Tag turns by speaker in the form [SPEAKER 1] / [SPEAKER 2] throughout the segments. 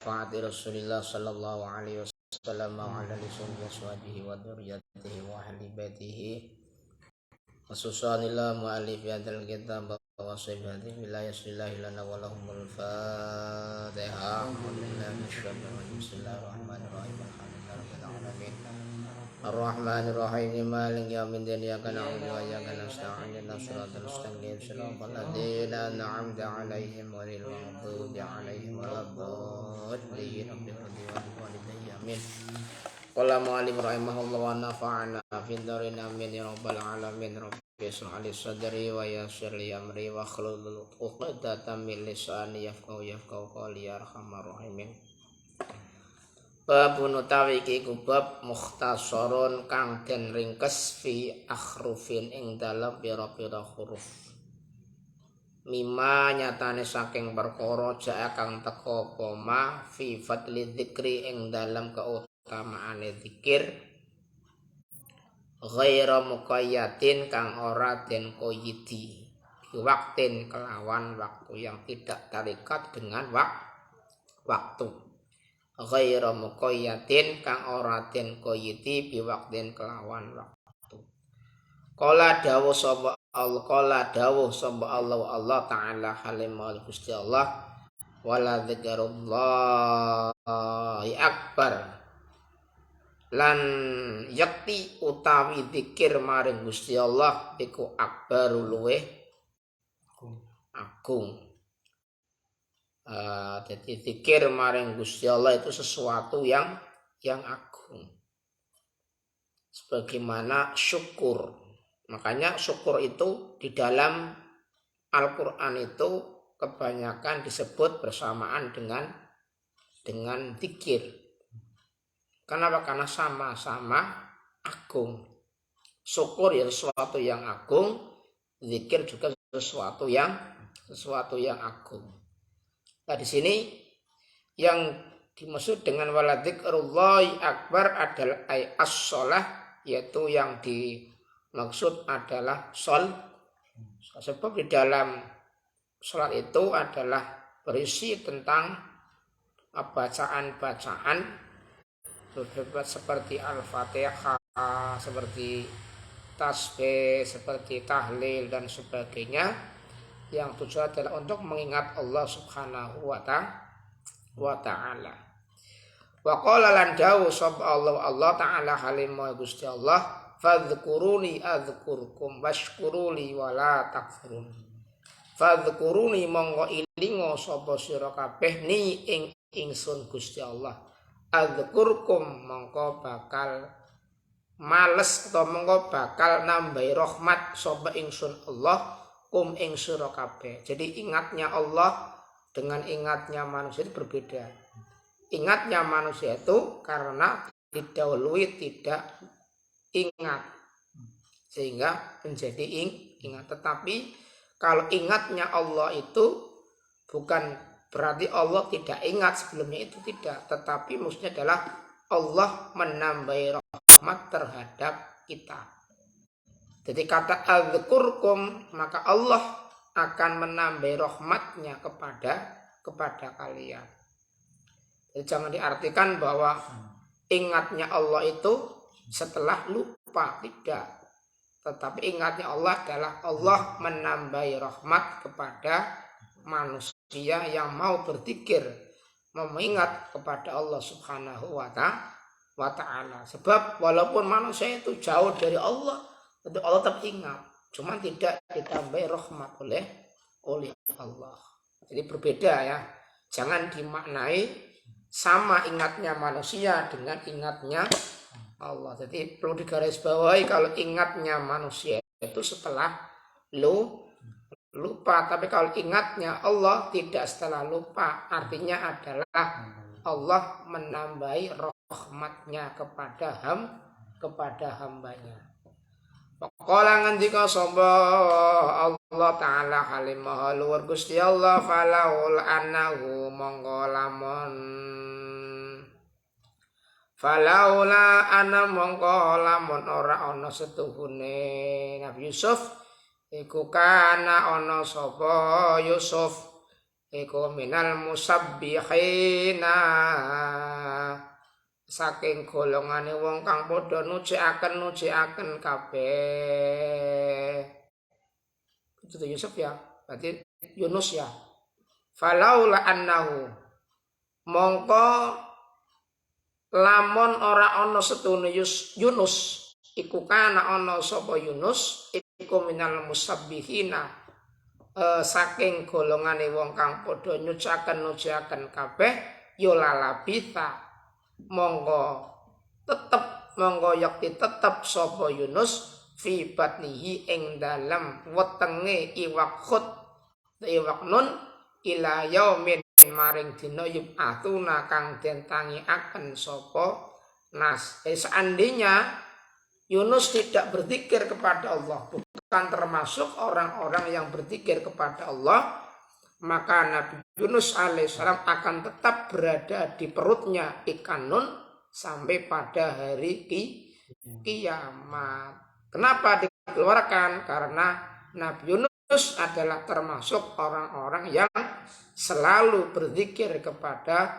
[SPEAKER 1] syafaati Rasulillah sallallahu alaihi wasallam wa ala alihi wa dzurriyyatihi wa ahli baitihi khususanillah mu'allif hadzal kitab wa sahbihi billahi sallallahu lana wa lahumul fatihah bismillahirrahmanirrahim alhamdulillahirabbil alamin Ar-Rahmanir-Rahim maliki yaumiddin iyyaka na'budu wa iyyaka nasta'in ihdinas siratal mustaqim siratal ladzina an'amta 'alaihim ghairil maghdubi 'alaihim waladdallin amin. Qala mu'allif rahimahullah wa nafa'ana fid dharin amin ya rabbal alamin. Rabbi ishrah li sadri wa yassir li amri wa hlul 'uqdatam min lisani yafqahu qawli ya arhamar rahimin. Bab utawi iki bab mukhtasarun kang den ringkes fi akhrufin ing dalem pira-pira huruf. Mima nyatane saking perkara jaa kang teka koma fi fadli dzikri ing dalem keutamaane zikir. Ghaira muqayyatin kang ora den koyidi. Waktin kelawan waktu yang tidak terikat dengan waktu. Ghairu muqayyatin kang ora den koyiti biwaktin kelawan waktu. Qala dawuh sapa Allah taala halimul Gusti Allah wala dzikrullahi akbar lan yakti utawi zikir maring Gusti Allah iku akbaru luweh agung. Jadi zikir maring Gusti Allah itu sesuatu yang agung. Sebagaimana syukur. Makanya syukur itu di dalam Al-Qur'an itu kebanyakan disebut bersamaan dengan zikir. Kenapa? Karena sama-sama agung. Syukur ya sesuatu yang agung, zikir juga sesuatu yang agung. Nah, di sini yang dimaksud dengan waladzikrullahi akbar adalah as-shalah, yaitu yang dimaksud adalah sebab di dalam salat itu adalah berisi tentang bacaan-bacaan seperti Al-Fatihah, seperti tasbih, seperti tahlil dan sebagainya, yang tujuan adalah untuk mengingat Allah Subhanahu wa ta'ala. Wa qala lan dawu sab Allah ta'ala halimah Gusti Allah fadhkuruni adzkurkum washkuruli wala takfurun. Fadhkuruni monggo ilingo sapa sira kabeh ni ing ingsun Gusti Allah. Adzkurkum mongko bakal males atau mongko bakal nambahi rahmat sapa ingsun Allah kum ing sira kabeh. Jadi ingatnya Allah dengan ingatnya manusia itu berbeda. Ingatnya manusia itu karena didahului tidak ingat sehingga menjadi ingat. Tetapi kalau ingatnya Allah itu bukan berarti Allah tidak ingat sebelumnya, itu tidak. Tetapi maksudnya adalah Allah menambahi rahmat terhadap kita. Jadi kata adzkurkum, maka Allah akan menambah rahmatnya kepada kalian. Jadi jangan diartikan bahwa ingatnya Allah itu setelah lupa, tidak. Tetapi ingatnya Allah adalah Allah menambah rahmat kepada manusia yang mau berzikir, mengingat kepada Allah Subhanahu wa ta'ala. Sebab walaupun manusia itu jauh dari Allah, tentu Allah tetap ingat, cuma tidak ditambahi rahmat oleh Allah. Jadi berbeda ya. Jangan dimaknai sama ingatnya manusia dengan ingatnya Allah. Jadi perlu digarisbawahi kalau ingatnya manusia itu setelah lupa, tapi kalau ingatnya Allah tidak setelah lupa, artinya adalah Allah menambahi rahmatnya kepada hambanya. Qala ngendika sapa Allah taala halimah luwur Gusti Allah falaul annahu falaula ana mongko lamun ora ana setuhune Nabi Yusuf iku kana ana sapa Yusuf iku minal musabbihina saking golongane wong kang padha nujiaken kabeh. Itu Yusuf ya, berarti Yunus ya. Falaula annahu mongko lamun ora ana setune Yunus iku kana ana sapa Yunus iku minal musabbihina saking golongane wong kang padha nujiaken kabeh ya lalabita monggo yakti tetep sapa Yunus fi batnihi ing dalem wetenge iwak khut iwak nun ila yaumin maring dina yub'atuna kang den tangiaken sapa nas. Seandainya Yunus tidak berzikir kepada Allah, bukan termasuk orang-orang yang berzikir kepada Allah, maka Nabi Yunus alaihissalam akan tetap berada di perutnya ikan nun sampai pada hari kiamat. Kenapa dikeluarkan? Karena Nabi Yunus adalah termasuk orang-orang yang selalu berzikir kepada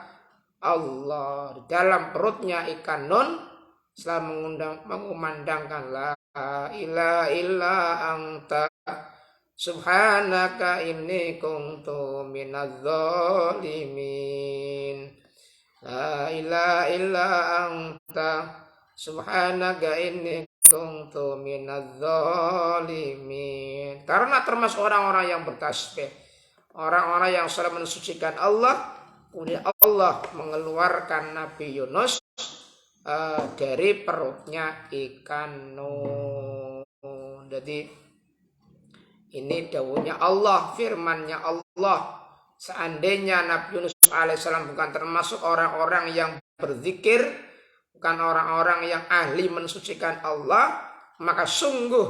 [SPEAKER 1] Allah. Di dalam perutnya ikan nun selalu mengumandangkan la ilaha illa anta subhanaka inni kuntu minadz zalimin. La ilaha illa anta subhanaka inni kuntu minadz zalimin. Karena termasuk orang-orang yang bertasbih, orang-orang yang selalu mensucikan Allah, kemudian Allah mengeluarkan Nabi Yunus dari perutnya ikan nun. Jadi ini dawuhnya Allah, firmannya Allah. Seandainya Nabi Yunus alaihissalam bukan termasuk orang-orang yang berzikir, bukan orang-orang yang ahli mensucikan Allah, maka sungguh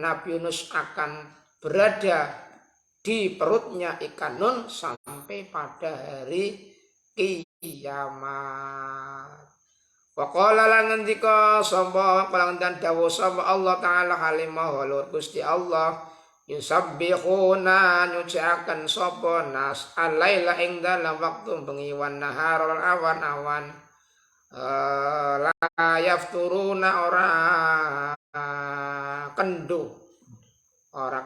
[SPEAKER 1] Nabi Yunus akan berada di perutnya ikan nun sampai pada hari kiamat. Wa qala lan ngendika sapa palangan dawuh sapa Allah taala halimah walur Gusti Allah yusabbihuna nyuciaken sapa nas alaila ing dalam waktu bengi wan nahar awan-awan la yafturuna ora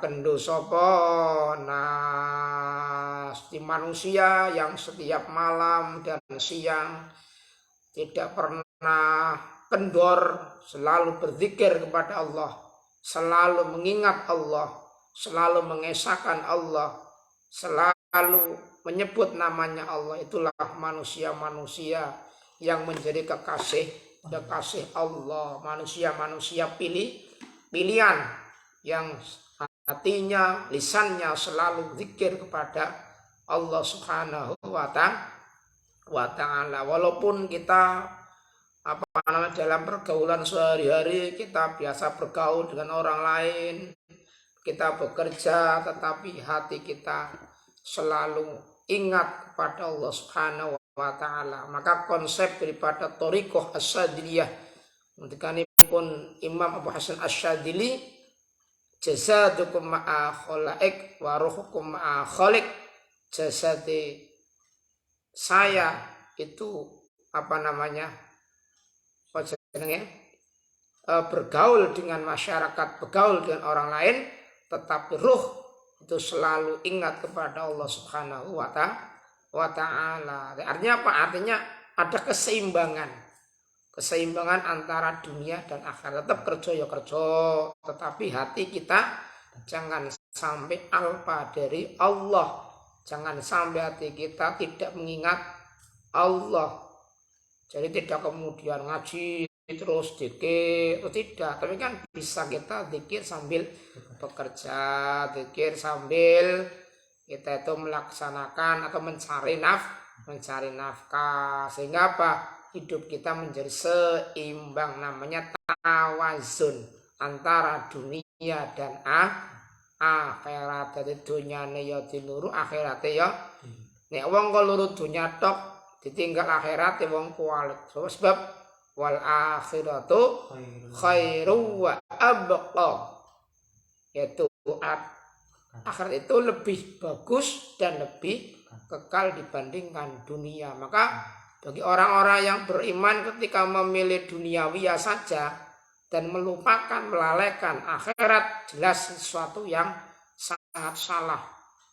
[SPEAKER 1] kendo sapa nas di manusia yang setiap malam dan siang tidak pernah kendor, selalu berzikir kepada Allah, selalu mengingat Allah, selalu mengesahkan Allah, selalu menyebut namanya Allah. Itulah manusia-manusia yang menjadi kekasih Allah, manusia-manusia pilihan yang hatinya, lisannya selalu zikir kepada Allah Subhanahu wa ta'ala. Walaupun kita dalam pergaulan sehari-hari kita biasa bergaul dengan orang lain, kita bekerja, tetapi hati kita selalu ingat kepada Allah Subhanahu wa ta'ala. Maka konsep daripada Thariqah Asy-Syadziliyah pun Imam Abu Hasan Asy-Syadzili, jazadukum ma'a khalaik wa ruhukum ma'a khaliq. Jasadi saya itu bergaul dengan masyarakat, bergaul dengan orang lain, tetapi ruh itu selalu ingat kepada Allah Subhanahu wa ta'ala. Artinya apa? Artinya ada keseimbangan antara dunia dan akhirat. Tetap kerja ya kerja, tetapi hati kita jangan sampai alpa dari Allah. Jangan sampai hati kita tidak mengingat Allah. Jadi tidak kemudian ngaji terus dikir, tidak. Tapi kan bisa kita dikir sambil bekerja, dikir sambil kita itu melaksanakan atau mencari nafkah. Sehingga apa? Hidup kita menjadi seimbang, namanya tawazun antara dunia dan akhirat. Dari dunyane ya diluru, akhirate ya nek wong kok luru dunya tok ditinggal akhirate wong kualik. Sebab wal akhiratu khairu wa abqa, yaitu akhirat itu lebih bagus dan lebih kekal dibandingkan dunia. Maka bagi orang-orang yang beriman ketika memilih duniawiya saja dan melupakan, melalaikan akhirat, jelas sesuatu yang sangat salah.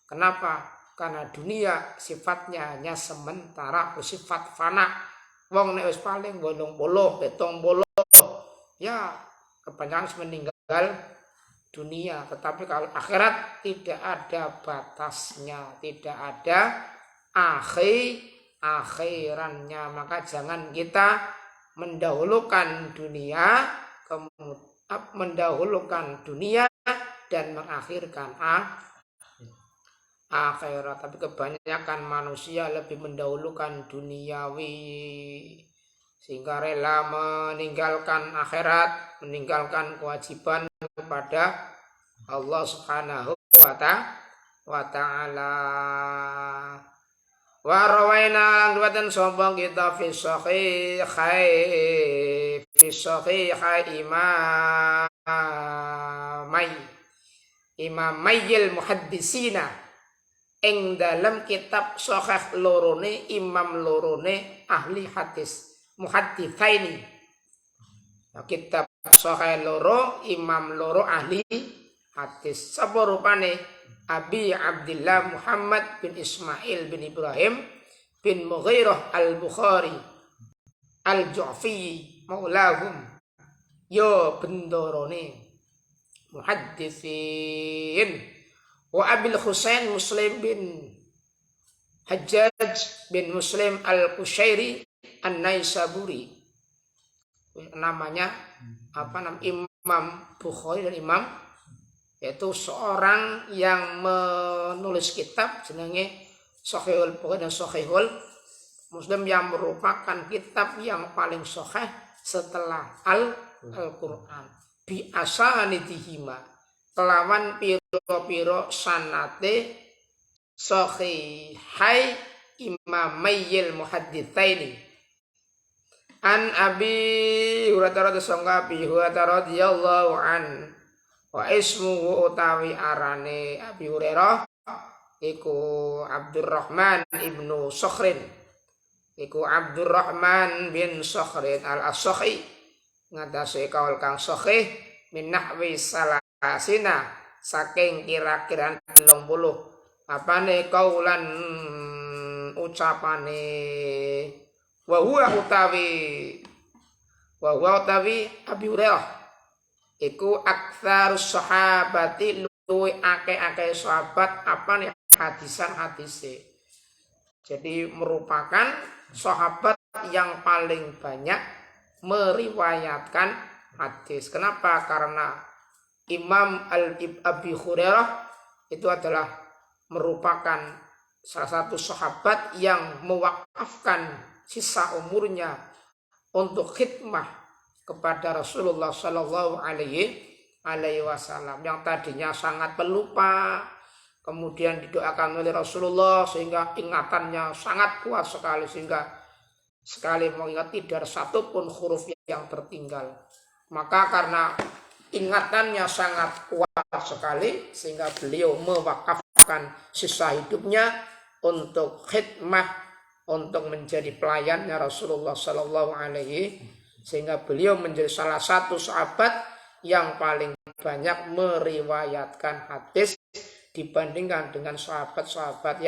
[SPEAKER 1] Kenapa? Karena dunia sifatnya hanya sementara, bersifat fana. Wong nek wis paling 80, 70 ya kebanyakan meninggal dunia. Tetapi kalau akhirat tidak ada batasnya, tidak ada akhirannya. Maka jangan kita mendahulukan dunia dan mengakhirkan akhirat. Tapi kebanyakan manusia lebih mendahulukan duniawi sehingga rela meninggalkan akhirat, meninggalkan kewajiban kepada Allah Subhanahu wa ta'ala. Wa rawaina riwayatan sapa kita fi sahih imamai muhaddisina ing dalam kitab sahih lorone imam lorone ahli hadis muhadditsaini. Kitab sahih loro imam loro ahli hadis. Sapa rupane? Abi Abdullah Muhammad bin Ismail bin Ibrahim bin Mughirah al-Bukhari al-Ju'fi maulahum yo bendorone muhaddisin wa Abil Husain Muslim bin Hajjaj bin Muslim al-Qushairi an-Naisaburi. Namanya Imam Bukhari dan Imam, yaitu seorang yang menulis kitab jenenge Sahihul Bukhari dan Sahihul Muslim yang merupakan kitab yang paling sahih setelah Al-Qur'an. Bi asanidihima kelawan piro-piro sanate sahihai imamayil muhadditsaini. An Abi Hurairah radhiyallahu an wa ismuhu utawi arane Abi Hurairah iku Abdurrahman ibnu Sakhrin, iku Abdurrahman bin Sakhrin al-Asakhi, ngatasi kaul kang sahih min nahwi salasina saking kira-kira 30 apane kaulan ucapane wa huwa utawi Abi Hurairah iku aktsarus sahabati luwih akeh sahabat apa nih hadisan hadise. Jadi merupakan sahabat yang paling banyak meriwayatkan hadis. Kenapa? Karena Imam Abi Hurairah itu adalah merupakan salah satu sahabat yang mewakafkan sisa umurnya untuk khidmah kepada Rasulullah Shallallahu Alaihi Wasallam, yang tadinya sangat pelupa, kemudian didoakan oleh Rasulullah sehingga ingatannya sangat kuat sekali, sehingga sekali mengingat tidak ada satupun huruf yang tertinggal. Maka karena ingatannya sangat kuat sekali sehingga beliau mewakafkan sisa hidupnya untuk khidmah, untuk menjadi pelayannya Rasulullah Shallallahu Alaihi, sehingga beliau menjadi salah satu sahabat yang paling banyak meriwayatkan hadis dibandingkan dengan sahabat-sahabat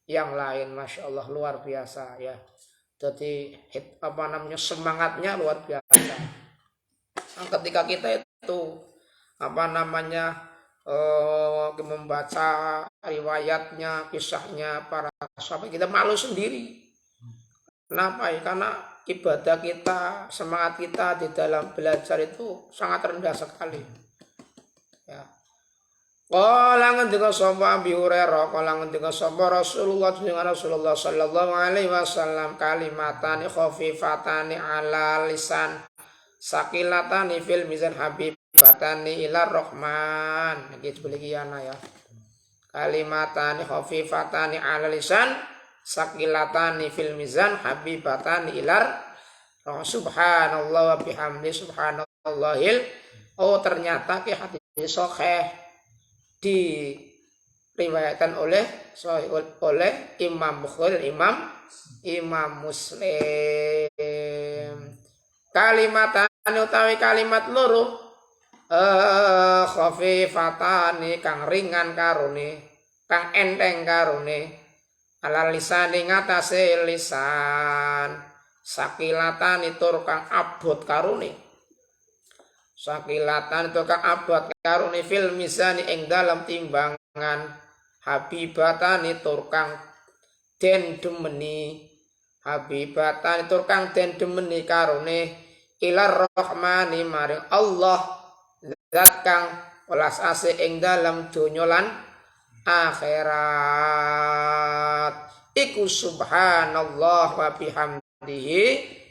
[SPEAKER 1] yang lain. Masya Allah, luar biasa ya. Jadi semangatnya luar biasa. Ketika kita itu membaca riwayatnya, kisahnya para sahabat, kita malu sendiri. Kenapa? Karena ibadah kita, semangat kita di dalam belajar itu sangat rendah sekali. Ya. Qala ngendika sapa Abi Hurairah, qala ngendika sapa Rasulullah sallallahu alaihi wasallam kalimatani khafifatani ala lisan sakilatani fil mizan habibatani ila rahman. Iki belikiana ya. Kalimatani khafifatani ala lisan sakilatani fil mizan habibatani ilar subhanallah wa bihamdi subhanallahil. Oh ternyata ki hadis sahih riwayatan oleh Imam Bukhari, Imam Muslim. Kalimatan utawi kalimat loro khafifatani kang ringan karone, kang enteng karone, ala lisan ing atase lisan, sakilatan tur kang abot karone. Sakilatan tur kang abot karone fil mizani ing dalam timbangan, habibatan tur kang den demeni, habibatan tur kang den demeni karone ilar rahmani maring Allah zat kang welas asih ing dalam donya lan akhirat. Iku subhanallah wa bihamdihi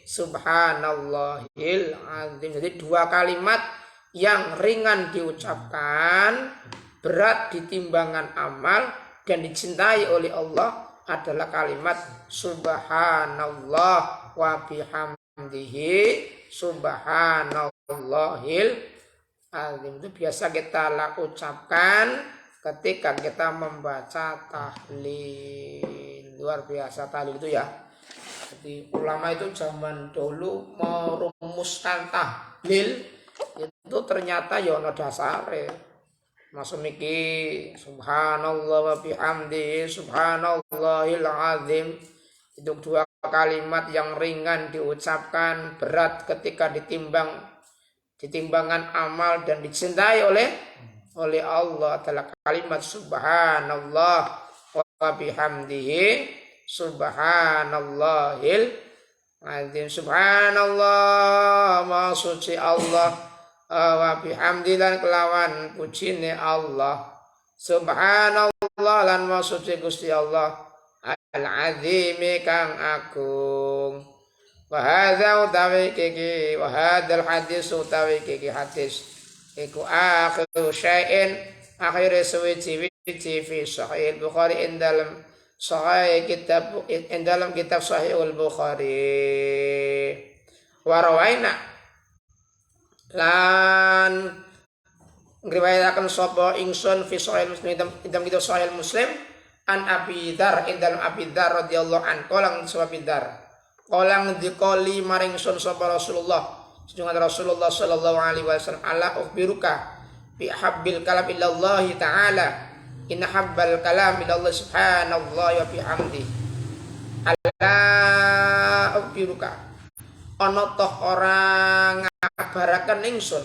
[SPEAKER 1] subhanallahil azim. Jadi dua kalimat yang ringan diucapkan, berat di timbangan amal dan dicintai oleh Allah adalah kalimat subhanallah wa bihamdihi subhanallahil azim. Itu biasa kita ucapkan ketika kita membaca tahlil. Luar biasa tahlil itu ya. Jadi ulama itu zaman dulu merumuskan tahlil itu ternyata ya ono dasare. Masuk miki subhanallah wa bihamdihi subhanallahil azim. Itu dua kalimat yang ringan diucapkan, berat ketika ditimbangan amal dan dicintai oleh Allah adalah kalimat subhanallah wa bihamdihi subhanallahil azim. Subhanallah ma suci Allah, wa bihamdi lan kelawan pujine Allah, subhanallah lan ma suci Gusti Allah al-azimi kang agung. Wa hadza utawi kiki wa hadzal hadis utawi kiki hadis iku akhiru syai'in akhir suwi-wiji fi sahih Bukhari in dalam kitab Sahih al-Bukhari. Wa rawaina lan ngriwayataken sapa ingsun fi Sahih Muslim dalam kitab Sahih Muslim an Abi Dzar in dalam Abi Dzar radhiyallahu an kolang Abi Dzar kolang dikoli maring sun sapa Rasulullah sedungan Rasulullah sallallahu alaihi wasallam ala ukhbiruka bi habbil kalam illallah taala inna habbal kalam illallah subhanallah wa bihamdi ala ukhbiruka ana toh orang ngabaraken ingsun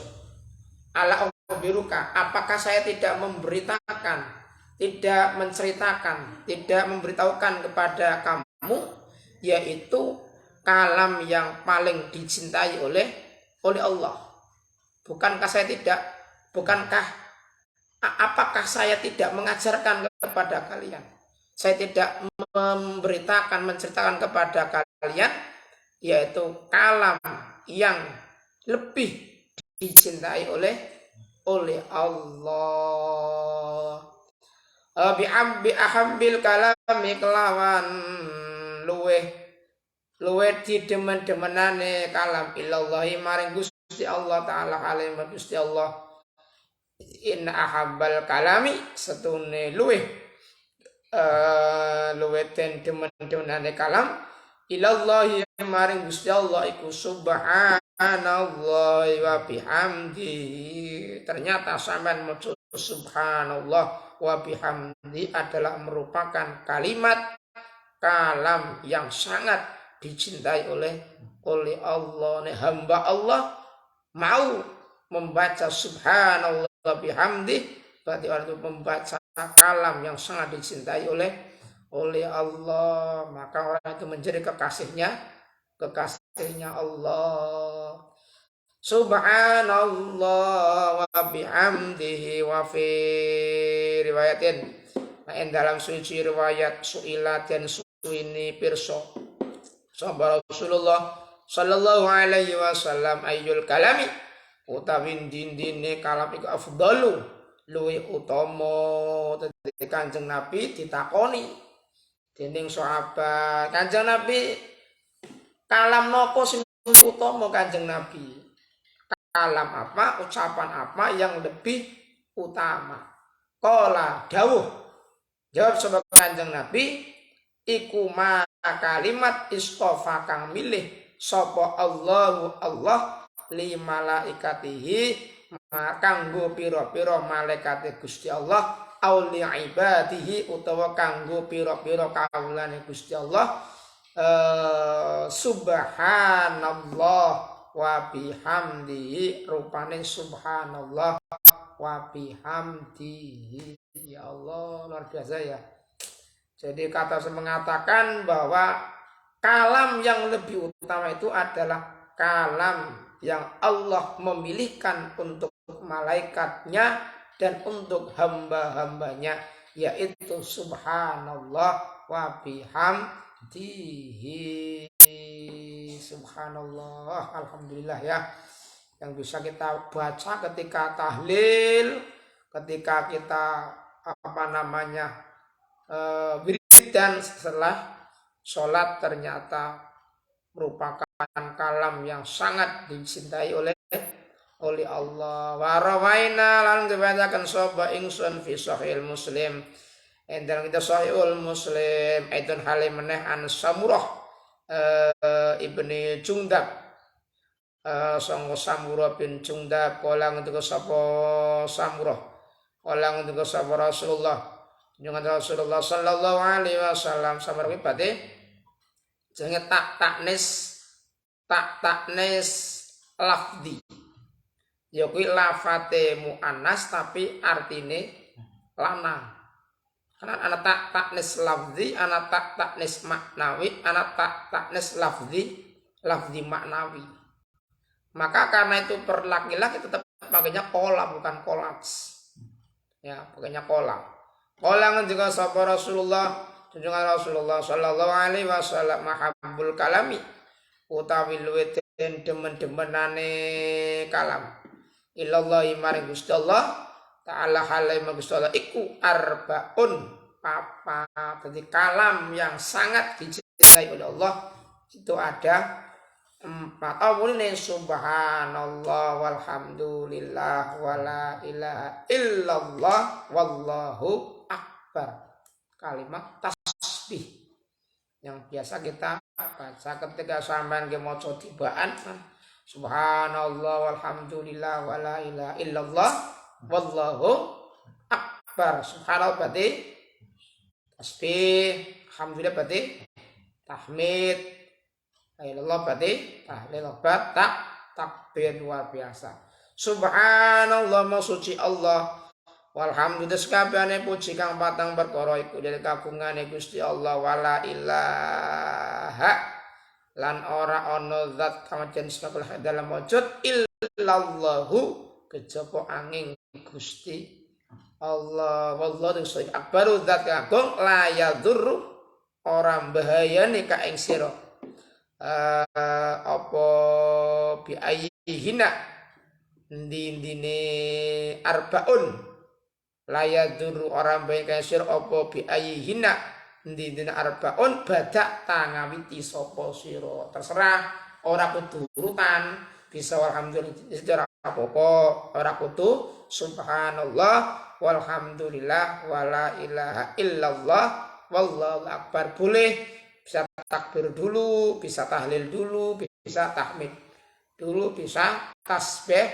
[SPEAKER 1] ala ukhbiruka apakah saya tidak memberitakan, tidak menceritakan, tidak memberitahukan kepada kamu, yaitu kalam yang paling dicintai oleh Allah. Apakah saya tidak mengajarkan kepada kalian? Saya tidak memberitakan, menceritakan kepada kalian, yaitu kalam yang lebih dicintai oleh Allah. Bi ahambil kalami kelawan luweh didemen-demenane kalam ilallahi maring Gusti Allah taala alim Gusti Allah. Inna ahabbal kalami setune luweh den demen-demenane kalam ilallahi maring Gusti Allah iku subhanallah wa bihamdihi. Ternyata sampean maca subhanallah wa bihamdi adalah merupakan kalimat kalam yang sangat dicintai oleh Allah. Hamba Allah mau membaca subhanallah wa bihamdi berarti orang itu membaca kalam yang sangat dicintai oleh Allah, maka orang itu menjadi kekasihnya Allah. Subhanallah wa bihamdihi wa fi riwayatin dalam suci riwayat su'ilat dan suini pirso sahabat Rasulullah sallallahu alaihi wasallam ayyul kalami utawi dindine kalam iku afdalu luwih utama. Dadi Kanjeng Nabi ditakoni dening sahabat, Kanjeng Nabi kalam napa sing utama Kanjeng Nabi? Kalam apa, ucapan apa yang lebih utama? Qala dawuh Jawab sapa Kanjeng Nabi, iku ma kalimat istofa kang milih sapa Allah li malaikatihi kanggo pira-pira malaikate Gusti Allah au li ibadihi utawa kanggo pira-pira kawulane Gusti Allah. Subhanallah wa bihamdihi, rupane subhanallah wa bihamdihi. Ya Allah, luar biasa ya. Jadi kata saya mengatakan bahwa kalam yang lebih utama itu adalah kalam yang Allah memilihkan untuk malaikatnya dan untuk hamba-hambanya, yaitu subhanallah wa bihamdihi. Subhanallah, alhamdulillah ya, yang bisa kita baca ketika tahlil, ketika kita wiridan setelah sholat, ternyata merupakan kalam yang sangat dicintai oleh Allah. Wa rawaina lan dibacakan sapa ingsun fi sahih Muslim, dalam kita sahih Muslim aidon hale meneh an Samurah ibni Jundab, sanggo Samurah bin Jundab kala ngendika sapa Samurah, kala ngendika sapa Rasulullah dengan Rasulullah sallallahu alaihi wasallam samar kibate jenenge taknis lafdi, ya kuwi lafate muannas tapi artine lanang. Karena ana taknis lafzi, ana taknis maknawi, ana taknis lafzi maknawi. Maka karena itu per laki-laki tetap pakainya kola, bukan kolaks. Ya, pakainya kola. Kola juga sapa Rasulullah, junjungan Rasulullah sallallahu alaihi wasallam, mahabbul kalami utawi luwih demen-demenane kalam ilallahi maring Gusti Allah ta'ala halai Gusti Allah iku arbaun papa. Jadi kalam yang sangat dicintai oleh Allah itu ada 4. Awalnya subhanallah walhamdulillah wala ilaha illallah wallahu akbar, kalimat tasbih yang biasa kita baca ketika sampean ge maca tibaan, subhanallah walhamdulillah wala ilaha illallah wallahu akbar. Subhanallah berarti tasbih, alhamdulillah berarti tahmid, la ilallah berarti tahlil, takbir. Luar biasa. Subhanallah maksudsi Allah, walhamdulillah sakabehane puji kang patang perkara iku dari kagungane Gusti Allah, wala ilaha lan ora ana zat kang jenis dalam wujud illallahu kejaba angin Gusti Allah. Wallahu akbaru zat kagung la yadurru ora bahayane ka ing sira apa bi ayyihina ndine arbaun, laya duru orang baik kasir opo bi ayihina ndina arbaun badak tangawiti sopo siro. Terserah, ora kudu urutan, bisa walhamdulillah sejarah apa-apa, ora kudu subhanallah walhamdulillah wala ilaha illallah wallahu akbar. Boleh bisa takbir dulu, bisa tahlil dulu, bisa tahmid dulu, bisa tasbih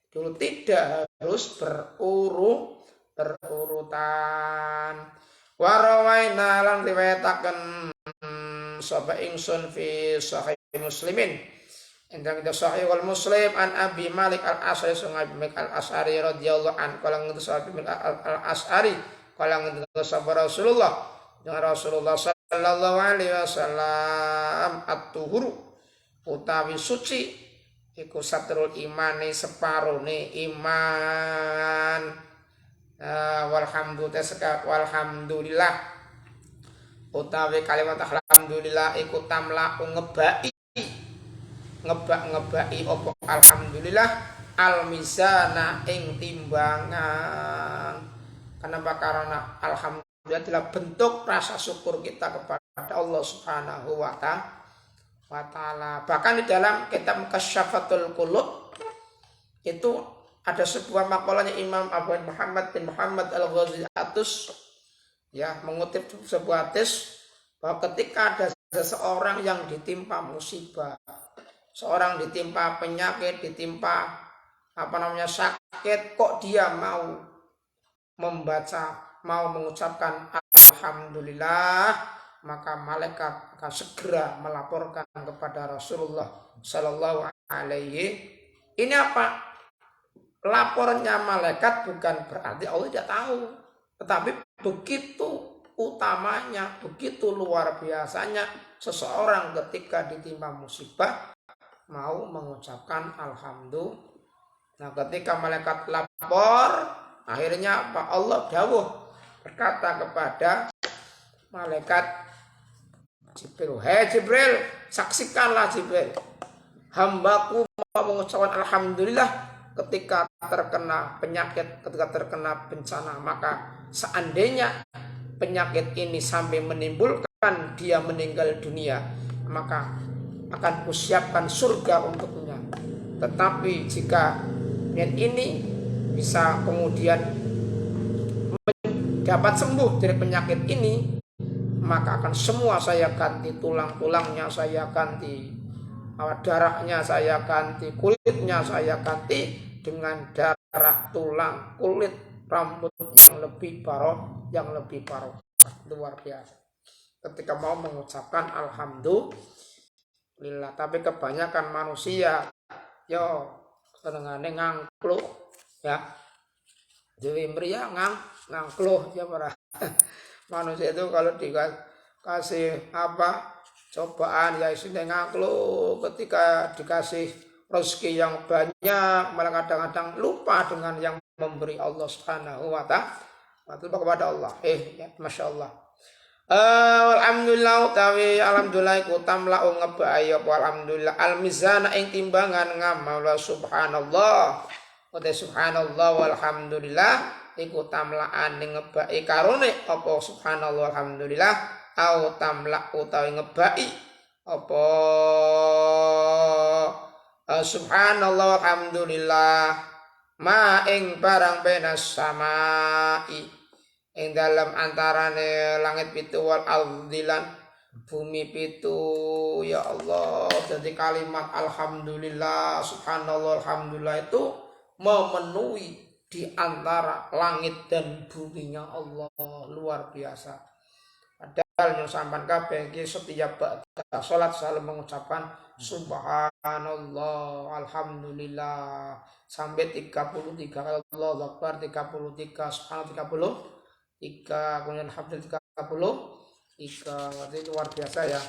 [SPEAKER 1] dulu, tidak harus berurutan. Warawaina lan riwayataken sapa ingsun fi sahih Muslimin, endang kita sahih wal Muslim an Abi Malik al-Asy'ari sungai Malik al-Asy'ari radhiyallahu an kala ngendika Abi Malik al-Asy'ari kala ngendika sapa Rasulullah dengan Rasulullah sallallahu alaihi wasallam, at-tuhuru utawi suci iku satrul imani separone iman, walhamdulillah utawi kalimat alhamdulillah iku tamla ngebaki apa alhamdulillah al mizana ing timbangan. Kenapa? Karena alhamdulillah adalah bentuk rasa syukur kita kepada Allah Subhanahu wa ta'ala. Bahkan di dalam kitab Kasyafatul Qulub itu ada sebuah makalahnya Imam Abu Muhammad bin Muhammad al-Ghazali Atus Ya, mengutip sebuah hadis bahwa ketika ada seseorang yang ditimpa musibah, seorang ditimpa penyakit, ditimpa sakit, kok dia mau mengucapkan alhamdulillah, maka malaikat akan segera melaporkan kepada Rasulullah Shallallahu Alaihi. Ini apa? Laporannya malaikat bukan berarti Allah tidak tahu, tetapi begitu utamanya, begitu luar biasanya seseorang ketika ditimpa musibah mau mengucapkan alhamdulillah. Nah, ketika malaikat lapor, akhirnya Pak Allah dawuh berkata kepada malaikat Jibril, "Hei Jibril, saksikanlah Jibril, hambaku mau mengucapkan alhamdulillah ketika terkena penyakit, ketika terkena bencana, maka seandainya penyakit ini sampai menimbulkan dia meninggal dunia, maka akan kusiapkan surga untuknya. Tetapi jika ini bisa kemudian dapat sembuh dari penyakit ini, maka akan semua saya ganti, tulang-tulangnya saya ganti, darahnya saya ganti, kulitnya saya ganti dengan darah, tulang, kulit, rambut yang lebih barokah, luar biasa. Ketika mau mengucapkan alhamdulillah, tapi kebanyakan manusia senengane ngangkluh ya. Dewi Mria ngangkluh ya para manusia itu kalau dikasih cobaan ya isinya ngangkluh, ketika dikasih rezeki yang banyak malah kadang-kadang lupa dengan yang memberi Allah Subhanahu wa ta'ala kepada Allah. Ya, Masya Allah. Alhamdulillah utawi alhamdulillah iku tamla ngebai apa alhamdulillah al-mizana ing timbangan ngamal subhanallah. Uta subhanallah walhamdulillah iku tamlaan ngebai karone apa subhanallah alhamdulillah au tamla utawi ngebai apa subhanallah alhamdulillah ma ing barang benas samai ing dalam antarane langit pitu wal ardilan bumi pitu. Ya Allah, jadi kalimat alhamdulillah subhanallah alhamdulillah itu memenuhi di antara langit dan buminya Allah, luar biasa. Padahal yang sampan kabeh iki setiap ba'da salat selalu mengucapkan subhanallah alhamdulillah sampai 33 Allahu Akbar 33 subhanallah 33 kemudian alhamdulillah 33. Itu luar biasa ya.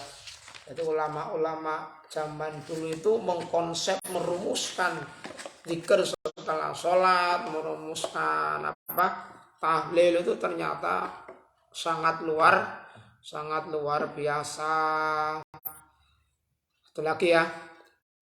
[SPEAKER 1] Jadi ulama-ulama zaman dulu itu mengkonsep, merumuskan zikir setelah sholat, merumuskan tahlil itu ternyata sangat luar biasa. Satu lagi ya.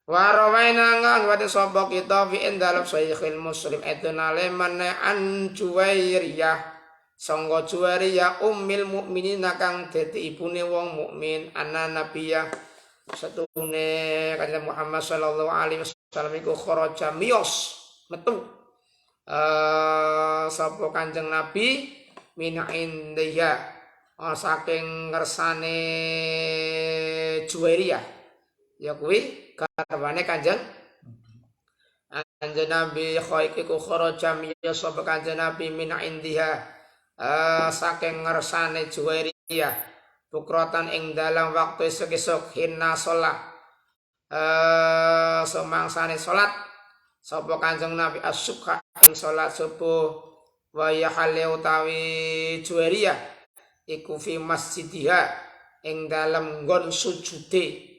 [SPEAKER 1] Wa rawaina ngang wa sapa kita fi dalam sahihil Muslim eduna lemane an Juwairiyah sangga Juwairiyah ummil mukminin kang dadi ibune wong mukmin ana nabiyah satune kanjeng Muhammad sallallahu alaihi wasallam iku kharaja miyos metu sapa kanjeng Nabi min indaya saking ngersane Juwairiyah ya kuwi garwane kanjeng Nabi khaiku kharaja miyos sapa kanjeng Nabi min indiha saking ngersane Juwairiyah bukrotan ing dalam waktu esuk-esuk hina sholat semangsane sholat sapa kanjeng Nabi as-subha ing sholat subuh wa ya hale utawi Juwairiyah iku fi masjidiha ing dalam nggon sujude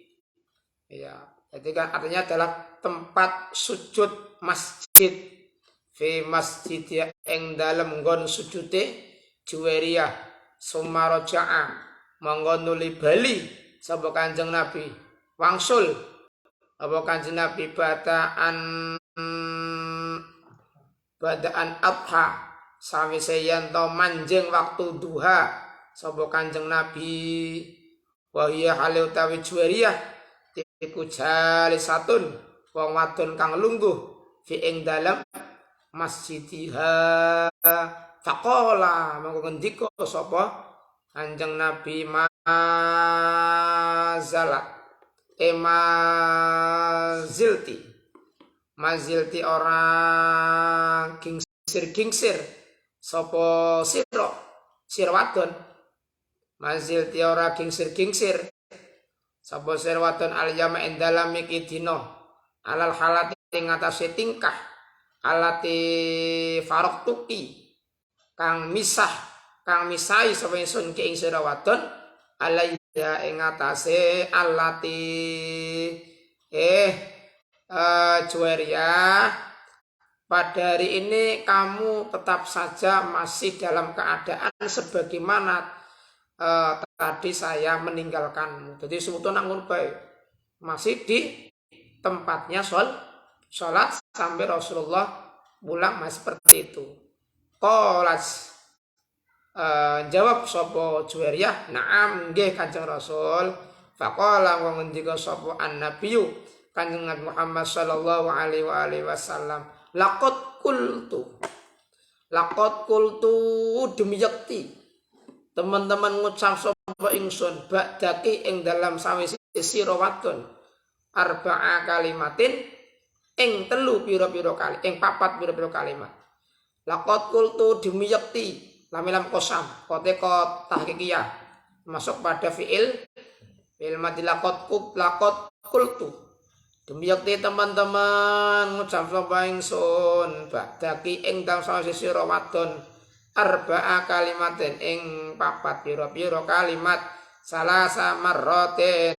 [SPEAKER 1] ya. Jadi kan artinya adalah tempat sujud masjid fi masjid ing dalam nggon sujude Juwairiyah sumaraja'a monggo nuli bali sapa kanjeng Nabi wangsul apa kanjeng Nabi badaan adha sawise yen to manjing waktu duha sapa kanjeng Nabi wa hiya hale utawi Juwairiyah iku jalisatun wong wadon kang lungguh fi ing dalam masjidiha Faqala mongko ngendika sapa Kanjeng Nabi mazalat mazilti orang gingsir sapa sira wadon mazilti ora gingsir sapa sira wadon al-yama ing dalem iki dina alal halati ing atase tingkah alati faroktuki kang misahi sapa ingsun ke ing sira wadon alaiya ing atase alati Juwairiyah, pada hari ini kamu tetap saja masih dalam keadaan sebagaimana tadi saya meninggalkanmu. Jadi sebetulnya nanggur baik masih di tempatnya sholat sampai Rasulullah pulang masih seperti itu. Qolas jawab sapa Juwairiyah, "Na'am nggih Kanjeng Rasul." Faqala wa ngendika sapa an-nabiyyu Kanjeng Nabi Muhammad sallallahu alaihi wasallam, laqad qultu demi yakti teman-teman ngucap sapa ingsun ba'daki ing dalam sawise sira wadon arba'a kalimatin ing telu pira-pira kali ing papat pira-pira kalimat. Laqad qultu demi yakti lam qasam kote kot tahqiqiyah masuk pada fiil madi laqad qultu demi yakti teman-teman ngucap sapa ingsun ba'daki ing dalam sawise sira wadon arba'a kalimatin ing papat pira-pira kalimat salasa marratin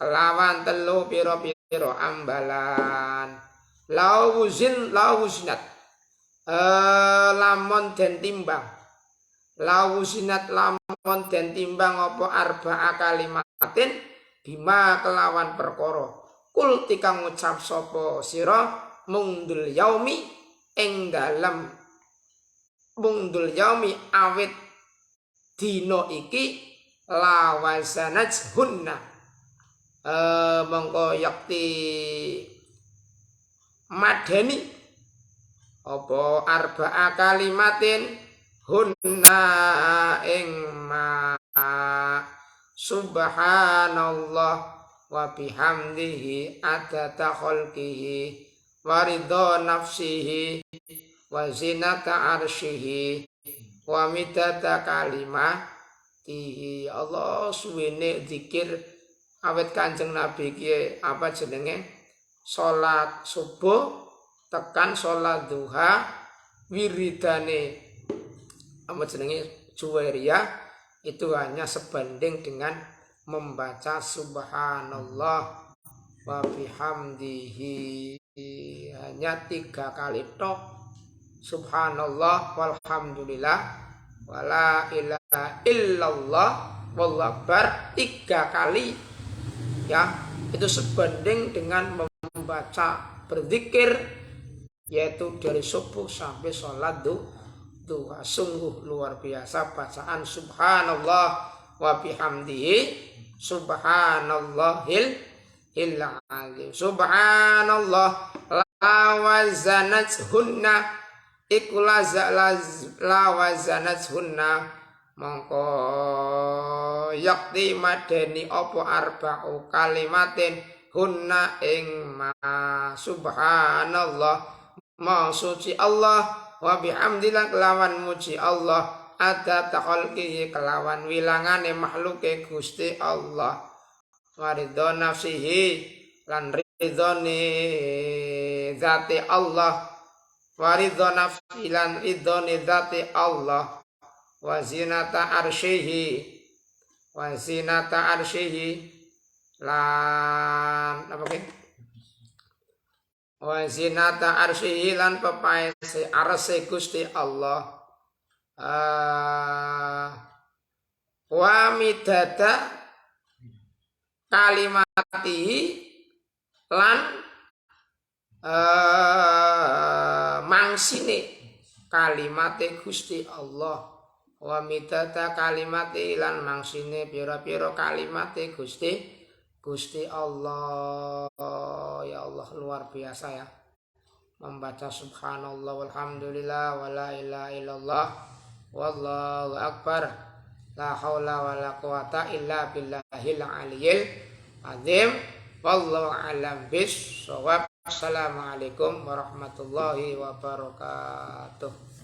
[SPEAKER 1] kelawan telu pira-pira ambalan lawuzinat lamun den timbang apa arba'a kalimatin bima kelawan perkara kul tikang ngucap sapa sira mungdul yaumi ing dalem mungdul yaumi awit dina iki lawazanat hunna mongko yakti madeni apa arba'a kalimatin hunna ing ma subhanallah wa bihamdihi adada khalqihi wa ridha nafsihi wa zinata arsyihi wa midada kalimatihi. Allah suwene zikir awet Kanjeng Nabi ki apa jenenge salat subuh tekan salat duha wiridane apa jenenge Juwairiyah itu hanya sebanding dengan membaca subhanallah wa bihamdihi hanya 3 kali tok subhanallah walhamdulillah wala ilaha illallah wallahu akbar 3 kali ya itu sebanding dengan membaca berzikir yaitu dari subuh sampai sholat duha. Sungguh luar biasa bacaan subhanallah wa bihamdihi subhanallahil azim. Subhanallah lawazanat hunna lawazanat hunna mongko yakti madeni opo arba'u kalimatin hunna ing ma subhanallah ma suci Allah wa bihamdillah kelawan muji Allah ada takhalqihi kelawan wilangane makhluke Gusti Allah waridho nafsihi lan ridhone zati Allah waridho nafsi lan ridhone zati Allah wa zinata arsyihi lan apa ki wa zinata arsyihi lan pepaese arse Gusti Allah wa midada kalimatihi lan mangsine kalimate Gusti Allah wa midada kalimati lan mangsine pira-pira kalimate Gusti Allah. Ya Allah luar biasa ya. membaca subhanallah walhamdulillah wala ilaha illallah wallahu akbar la haula wala quwata illa billahil aliyil azim wallahu alam bis shawab. Assalamualaikum warahmatullahi wabarakatuh.